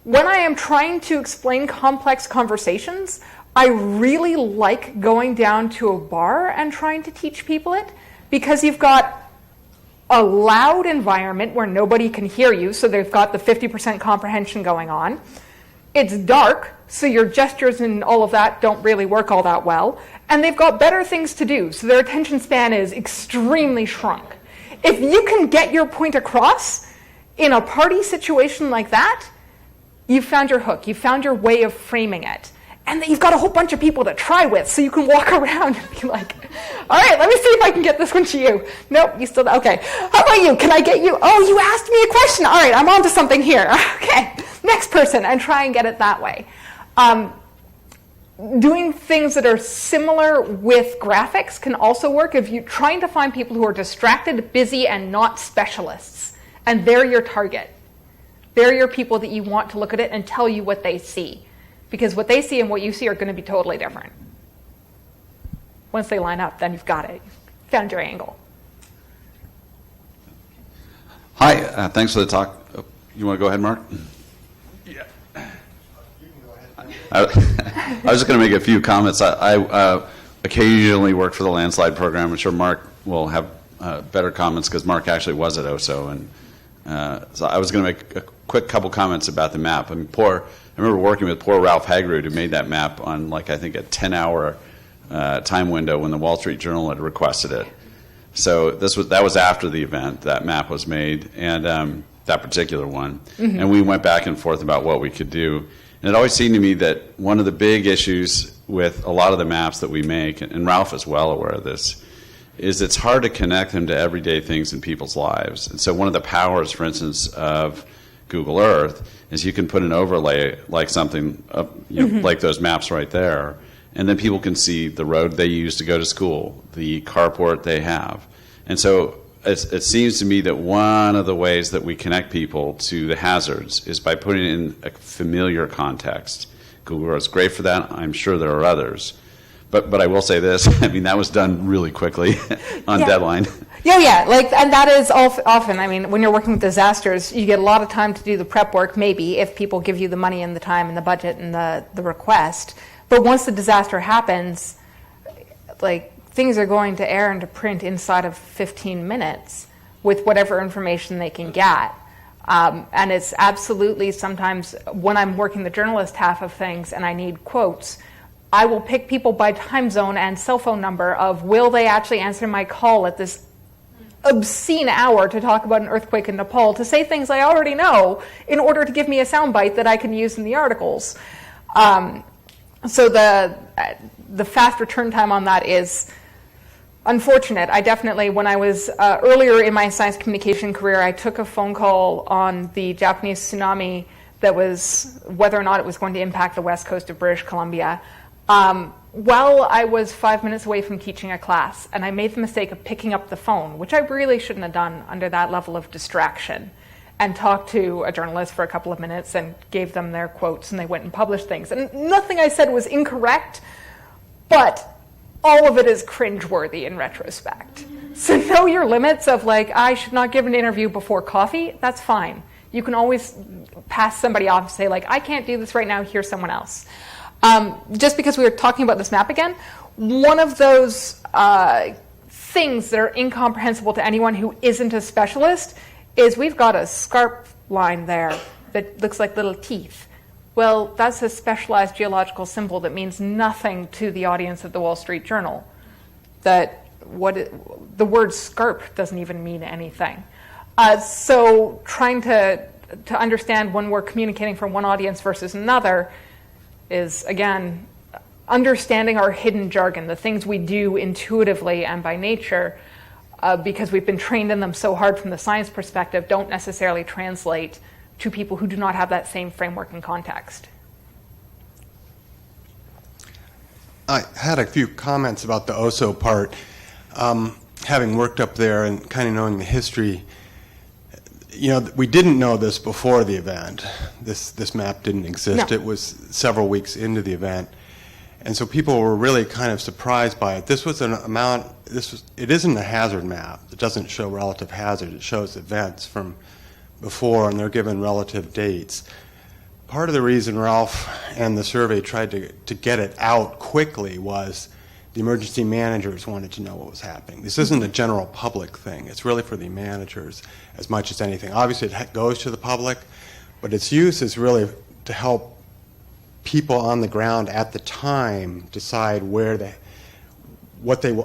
when I am trying to explain complex conversations, I really like going down to a bar and trying to teach people it, because you've got a loud environment where nobody can hear you, so they've got the 50% comprehension going on. It's dark, so your gestures and all of that don't really work all that well. And they've got better things to do, so their attention span is extremely shrunk. If you can get your point across in a party situation like that, you've found your hook. You've found your way of framing it. And you've got a whole bunch of people to try with, so you can walk around and be like, all right, let me see if I can get this one to you. Nope, you still, okay. How about you? Can I get you? Oh, you asked me a question. All right, I'm on to something here. Okay, next person, and try and get it that way. Doing things that are similar with graphics can also work if you're trying to find people who are distracted, busy, and not specialists. And they're your target. They're your people that you want to look at it and tell you what they see. Because what they see and what you see are going to be totally different. Once they line up, then you've got it. You've found your angle. Hi, thanks for the talk. You want to go ahead, Mark? Yeah. I was just going to make a few comments. I occasionally work for the landslide program. I'm sure Mark will have better comments because Mark actually was at OSO. And so I was going to make a quick couple comments about the map. I remember working with poor Ralph Hagerud, who made that map on, I think, a 10-hour time window when the Wall Street Journal had requested it. So that was after the event. That map was made, and that particular one. Mm-hmm. And we went back and forth about what we could do. And it always seemed to me that one of the big issues with a lot of the maps that we make, and Ralph is well aware of this, is it's hard to connect them to everyday things in people's lives. And so one of the powers, for instance, of Google Earth is you can put an overlay like something, like those maps right there, and then people can see the road they use to go to school, the carport they have. And so it seems to me that one of the ways that we connect people to the hazards is by putting it in a familiar context. Google Earth is great for that. I'm sure there are others. But I will say this, that was done really quickly on deadline. Yeah, and that is often, when you're working with disasters, you get a lot of time to do the prep work, maybe, if people give you the money and the time and the budget and the request. But once the disaster happens, things are going to air into print inside of 15 minutes with whatever information they can get. And it's absolutely sometimes, when I'm working the journalist half of things and I need quotes, I will pick people by time zone and cell phone number of will they actually answer my call at this obscene hour to talk about an earthquake in Nepal, to say things I already know in order to give me a soundbite that I can use in the articles. So the fast return time on that is unfortunate. I definitely, when I was earlier in my science communication career, I took a phone call on the Japanese tsunami that was whether or not it was going to impact the west coast of British Columbia. While I was 5 minutes away from teaching a class, and I made the mistake of picking up the phone, which I really shouldn't have done under that level of distraction, and talked to a journalist for a couple of minutes and gave them their quotes, and they went and published things. And nothing I said was incorrect, but all of it is cringeworthy in retrospect. So know your limits of I should not give an interview before coffee. That's fine. You can always pass somebody off and say I can't do this right now, here's someone else. Just because we were talking about this map again, one of those things that are incomprehensible to anyone who isn't a specialist is we've got a scarp line there that looks like little teeth. Well, that's a specialized geological symbol that means nothing to the audience at the Wall Street Journal. The word scarp doesn't even mean anything. So trying to understand when we're communicating from one audience versus another is, again, understanding our hidden jargon, the things we do intuitively and by nature, because we've been trained in them so hard from the science perspective, don't necessarily translate to people who do not have that same framework and context. I had a few comments about the OSO part. Having worked up there and kind of knowing the history, we didn't know this before the event. This map didn't exist. No. It was several weeks into the event. And so people were really kind of surprised by it. This was an amount, it isn't a hazard map. It doesn't show relative hazard. It shows events from before, and they're given relative dates. Part of the reason Ralph and the survey tried to get it out quickly was the emergency managers wanted to know what was happening. This isn't a general public thing. It's really for the managers as much as anything. Obviously, it goes to the public, but its use is really to help people on the ground at the time decide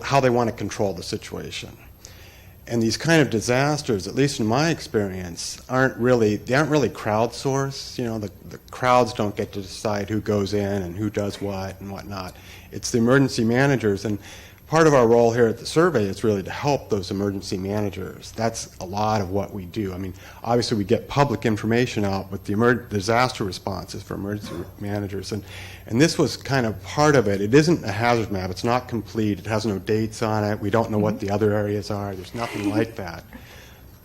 how they want to control the situation. And these kind of disasters, at least in my experience, aren't really crowdsourced. The crowds don't get to decide who goes in and who does what and whatnot. It's the emergency managers, and part of our role here at the survey is really to help those emergency managers. That's a lot of what we do. I mean, obviously we get public information out with the disaster responses for emergency managers, and this was kind of part of it. It isn't a hazard map. It's not complete. It has no dates on it. We don't know what the other areas are. There's nothing like that.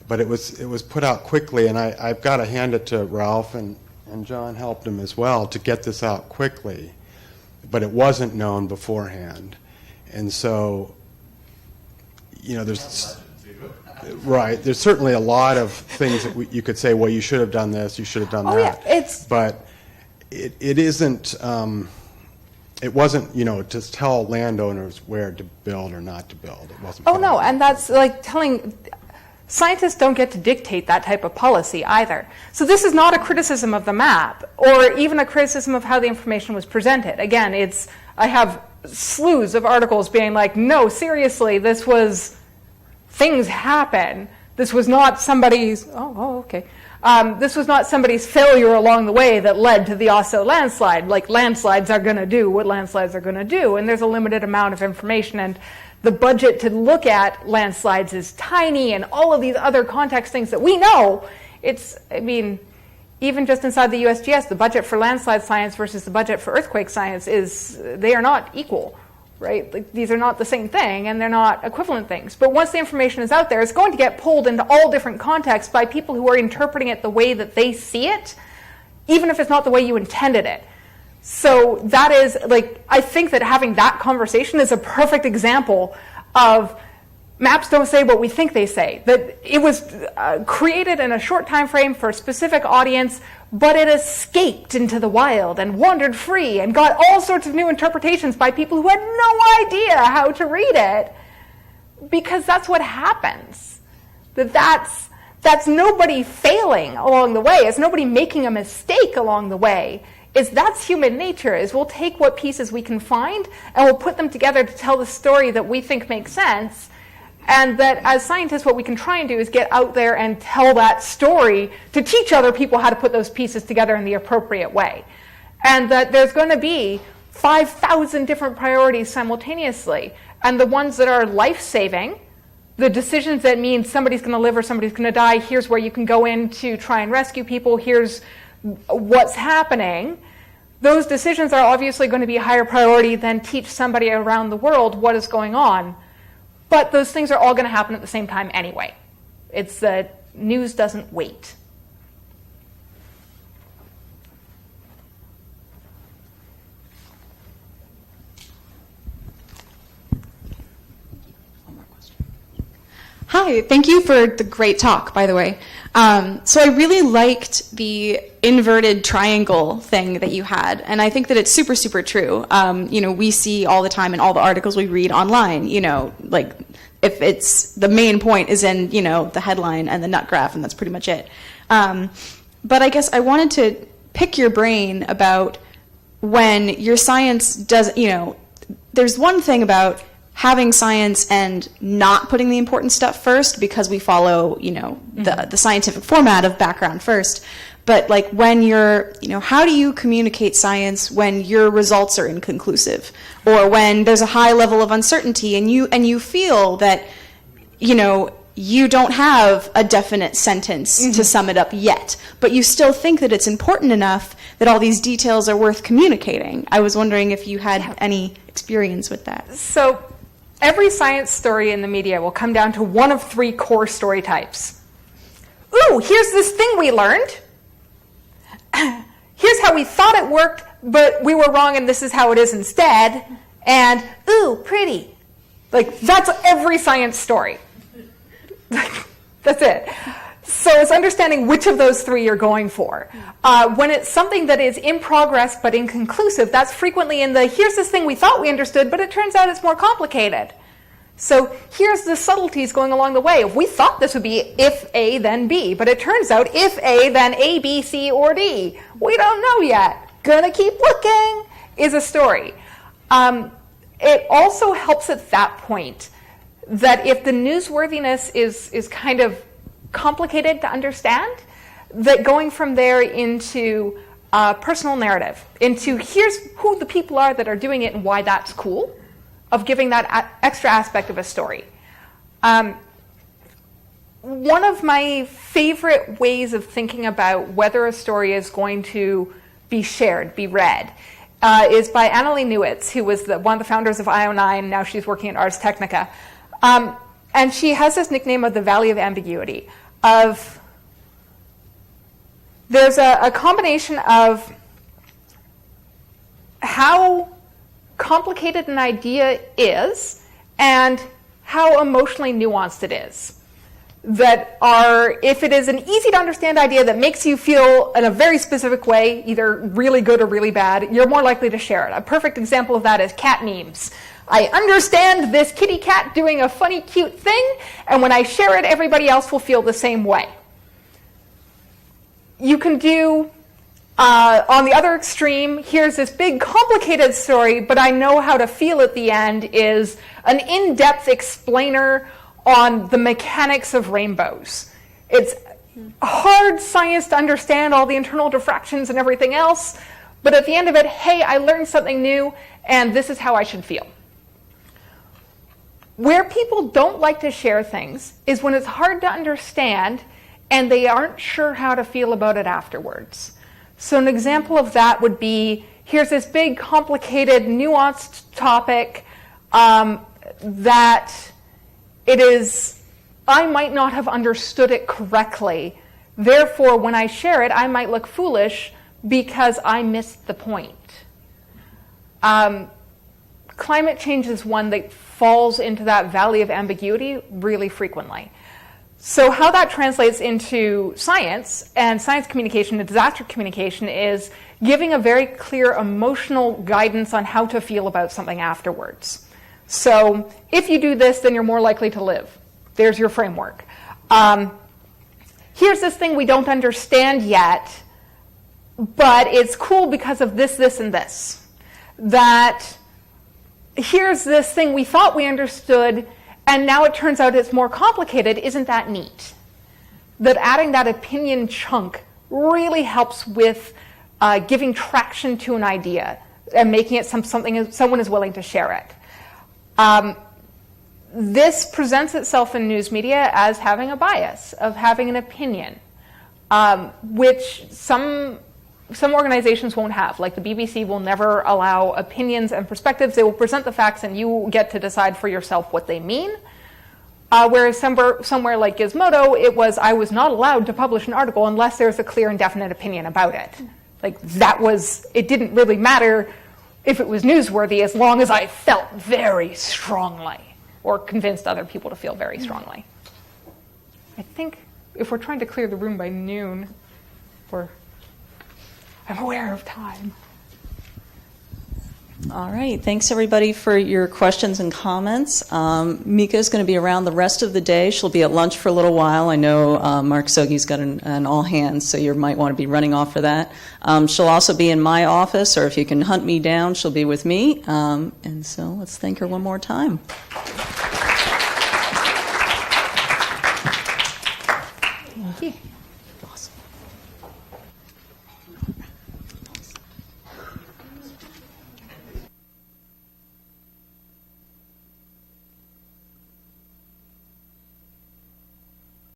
But it was put out quickly, and I've got to hand it to Ralph, and John helped him as well to get this out quickly. But it wasn't known beforehand. And so, there's certainly a lot of things that you could say, well, you should have done this, you should have done that. Yeah, but it isn't, it wasn't, to tell landowners where to build or not to build. It wasn't. Oh, no, and that's like telling, scientists don't get to dictate that type of policy either. So this is not a criticism of the map, or even a criticism of how the information was presented. Again, I have slews of articles being like, no, seriously, things happen. This was not somebody's, this was not somebody's failure along the way that led to the Osso landslide. Like, landslides are going to do what landslides are going to do, and there's a limited amount of information, and the budget to look at landslides is tiny, and all of these other context things that we know. Even just inside the USGS, the budget for landslide science versus the budget for earthquake science they are not equal, right? Like, these are not the same thing, and they're not equivalent things. But once the information is out there, it's going to get pulled into all different contexts by people who are interpreting it the way that they see it, even if it's not the way you intended it. So that is, I think that having that conversation is a perfect example of maps don't say what we think they say. That it was created in a short time frame for a specific audience, but it escaped into the wild and wandered free and got all sorts of new interpretations by people who had no idea how to read it. Because that's what happens. That's nobody failing along the way. It's nobody making a mistake along the way. That's human nature, is we'll take what pieces we can find and we'll put them together to tell the story that we think makes sense. And that as scientists, what we can try and do is get out there and tell that story to teach other people how to put those pieces together in the appropriate way. And that there's going to be 5,000 different priorities simultaneously. And the ones that are life-saving, the decisions that mean somebody's going to live or somebody's going to die, here's where you can go in to try and rescue people, here's what's happening. Those decisions are obviously going to be a higher priority than teach somebody around the world what is going on. But those things are all going to happen at the same time anyway. It's that news doesn't wait. Hi, thank you for the great talk, by the way. So I really liked the inverted triangle thing that you had, and I think that it's super, super true. We see all the time in all the articles we read online, if it's the main point is in, the headline and the nut graph, and that's pretty much it. But I guess I wanted to pick your brain about when your science does, there's one thing about having science and not putting the important stuff first because we follow, the scientific format of background first. But when you're, how do you communicate science when your results are inconclusive, or when there's a high level of uncertainty and you feel that, you don't have a definite sentence to sum it up yet, but you still think that it's important enough that all these details are worth communicating. I was wondering if you had any experience with that. So every science story in the media will come down to one of three core story types. ooh, here's this thing we learned. Here's how we thought it worked, but we were wrong and this is how it is instead. And, ooh, pretty. Like, that's every science story. That's it. So it's understanding which of those three you're going for. When it's something that is in progress but inconclusive, that's frequently in the, here's this thing we thought we understood, but it turns out it's more complicated. So here's the subtleties going along the way. We thought this would be if A, then B, but it turns out if A, then A, B, C, or D. We don't know yet. Gonna keep looking is a story. It also helps at that point that if the newsworthiness is kind of complicated to understand, that going from there into personal narrative, into here's who the people are that are doing it and why that's cool, of giving that extra aspect of a story. One of my favorite ways of thinking about whether a story is going to be shared, be read, is by Annalee Newitz, who was one of the founders of IO9. Now she's working at Ars Technica. And she has this nickname of the Valley of Ambiguity. There's a combination of how complicated an idea is and how emotionally nuanced it is. That are, if it is an easy to understand idea that makes you feel in a very specific way, either really good or really bad, you're more likely to share it. A perfect example of that is cat memes. I understand this kitty cat doing a funny, cute thing, and when I share it, everybody else will feel the same way. You can do, on the other extreme, here's this big, complicated story, but I know how to feel at the end, is an in-depth explainer on the mechanics of rainbows. It's hard science to understand all the internal diffractions and everything else, but at the end of it, hey, I learned something new, and this is how I should feel. Where people don't like to share things is when it's hard to understand and they aren't sure how to feel about it afterwards. So an example of that would be, here's this big, complicated, nuanced topic that it is, I might not have understood it correctly. Therefore, when I share it, I might look foolish because I missed the point. Climate change is one that falls into that valley of ambiguity really frequently. So how that translates into science and science communication and disaster communication is giving a very clear emotional guidance on how to feel about something afterwards. So if you do this, then you're more likely to live. There's your framework. Here's this thing we don't understand yet, but it's cool because of this, this, and this. That here's this thing we thought we understood, and now it turns out it's more complicated. Isn't that neat? That adding that opinion chunk really helps with giving traction to an idea and making it something someone is willing to share it. This presents itself in news media as having a bias, of having an opinion, which some organizations won't have. Like the BBC will never allow opinions and perspectives. They will present the facts and you get to decide for yourself what they mean. Whereas somewhere like Gizmodo, it was, I was not allowed to publish an article unless there's a clear and definite opinion about it. Like that was, it didn't really matter if it was newsworthy as long as I felt very strongly or convinced other people to feel very strongly. I think if we're trying to clear the room by noon, I'm aware of time. All right. Thanks, everybody, for your questions and comments. Mika is going to be around the rest of the day. She'll be at lunch for a little while. I know Mark Sogi's got an all hands, so you might want to be running off for that. She'll also be in my office, or if you can hunt me down, she'll be with me. And so let's thank her one more time. Thank you.